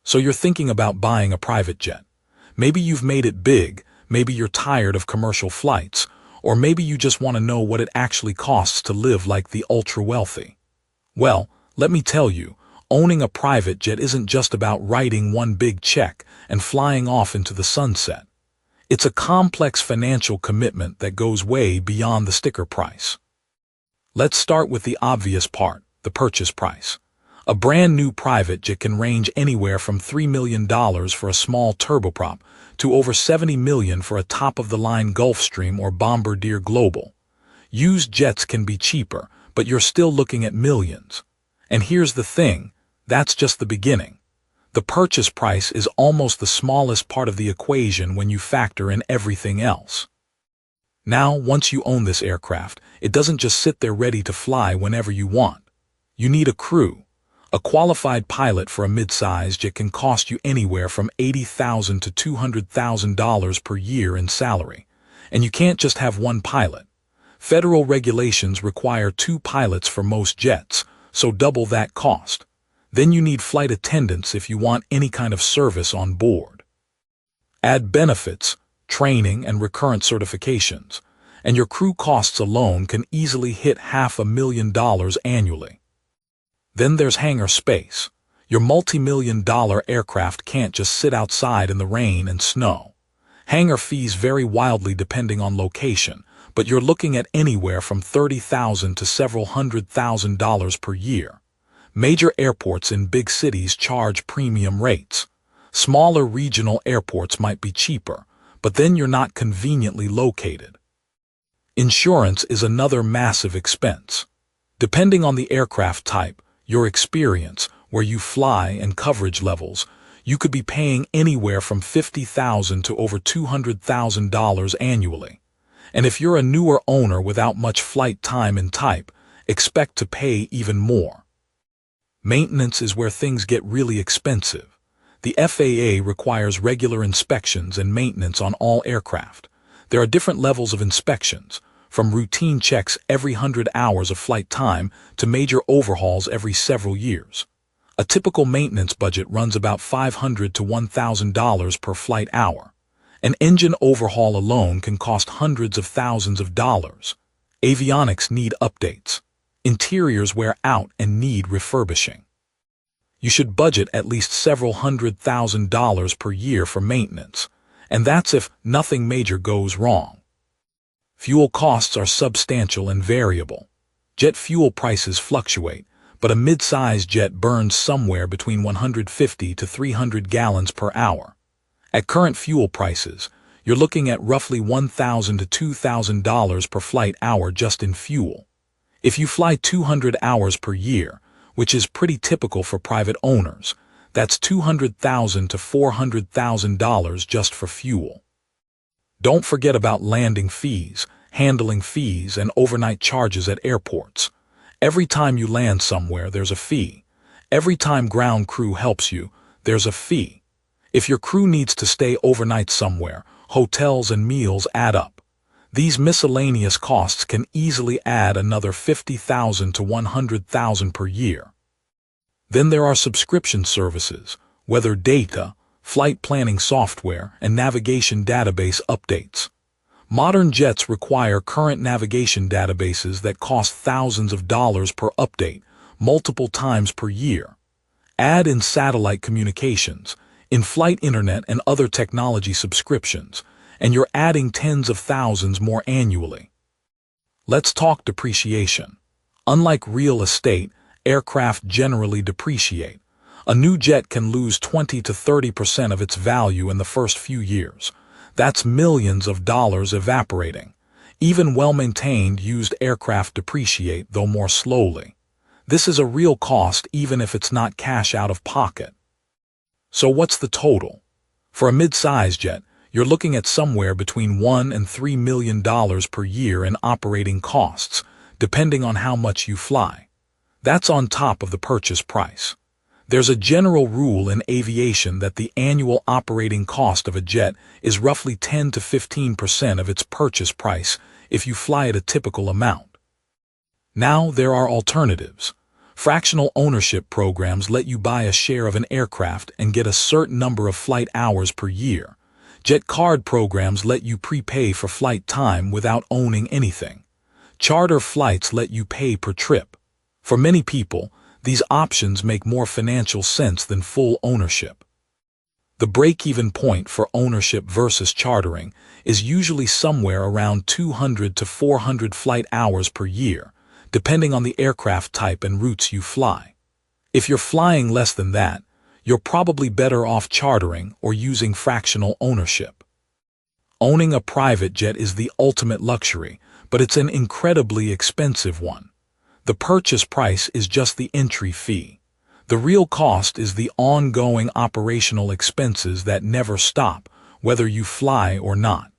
So you're thinking about buying a private jet. Maybe you've made it big, maybe you're tired of commercial flights, or maybe you just want to know what it actually costs to live like the ultra-wealthy. Well, let me tell you, owning a private jet isn't just about writing one big check and flying off into the sunset. It's a complex financial commitment that goes way beyond the sticker price. Let's start with the obvious part, the purchase price. A brand new private jet can range anywhere from $3 million for a small turboprop to over $70 million for a top-of-the-line Gulfstream or Bombardier Global. Used jets can be cheaper, but you're still looking at millions. And here's the thing, that's just the beginning. The purchase price is almost the smallest part of the equation when you factor in everything else. Now, once you own this aircraft, it doesn't just sit there ready to fly whenever you want. You need a crew. A qualified pilot for a mid-size jet can cost you anywhere from $80,000 to $200,000 per year in salary. And you can't just have one pilot. Federal regulations require 2 pilots for most jets, so double that cost. Then you need flight attendants if you want any kind of service on board. Add benefits, training, and recurrent certifications, and your crew costs alone can easily hit $500,000 annually. Then there's hangar space. Your multi-million-dollar aircraft can't just sit outside in the rain and snow. Hangar fees vary wildly depending on location, but you're looking at anywhere from $30,000 to several $100,000 per year. Major airports in big cities charge premium rates. Smaller regional airports might be cheaper, but then you're not conveniently located. Insurance is another massive expense. Depending on the aircraft type, your experience, where you fly, and coverage levels, you could be paying anywhere from $50,000 to over $200,000 annually. And if you're a newer owner without much flight time and type, expect to pay even more. Maintenance is where things get really expensive. The FAA requires regular inspections and maintenance on all aircraft. There are different levels of inspections, from routine checks every 100 hours of flight time to major overhauls every several years. A typical maintenance budget runs about $500 to $1,000 per flight hour. An engine overhaul alone can cost hundreds of thousands of dollars. Avionics need updates. Interiors wear out and need refurbishing. You should budget at least several $100,000 per year for maintenance, and that's if nothing major goes wrong. Fuel costs are substantial and variable. Jet fuel prices fluctuate, but a mid-size jet burns somewhere between 150 to 300 gallons per hour. At current fuel prices, you're looking at roughly $1,000 to $2,000 per flight hour just in fuel. If you fly 200 hours per year, which is pretty typical for private owners, that's $200,000 to $400,000 just for fuel. Don't forget about landing fees, handling fees, and overnight charges at airports. Every time you land somewhere, there's a fee. Every time ground crew helps you, there's a fee. If your crew needs to stay overnight somewhere, hotels and meals add up. These miscellaneous costs can easily add another $50,000 to $100,000 per year. Then there are subscription services, weather data, flight planning software, and navigation database updates. Modern jets require current navigation databases that cost thousands of dollars per update, multiple times per year. Add in satellite communications, in-flight internet, and other technology subscriptions, and you're adding tens of thousands more annually. Let's talk depreciation. Unlike real estate, aircraft generally depreciate. A new jet can lose 20 to 30% of its value in the first few years. That's millions of dollars evaporating. Even well-maintained used aircraft depreciate, though more slowly. This is a real cost even if it's not cash out of pocket. So what's the total? For a mid-size jet, you're looking at somewhere between $1 and $3 million per year in operating costs, depending on how much you fly. That's on top of the purchase price. There's a general rule in aviation that the annual operating cost of a jet is roughly 10 to 15% of its purchase price if you fly at a typical amount. Now there are alternatives. Fractional ownership programs let you buy a share of an aircraft and get a certain number of flight hours per year. Jet card programs let you prepay for flight time without owning anything. Charter flights let you pay per trip. For many people, these options make more financial sense than full ownership. The break-even point for ownership versus chartering is usually somewhere around 200 to 400 flight hours per year, depending on the aircraft type and routes you fly. If you're flying less than that, you're probably better off chartering or using fractional ownership. Owning a private jet is the ultimate luxury, but it's an incredibly expensive one. The purchase price is just the entry fee. The real cost is the ongoing operational expenses that never stop, whether you fly or not.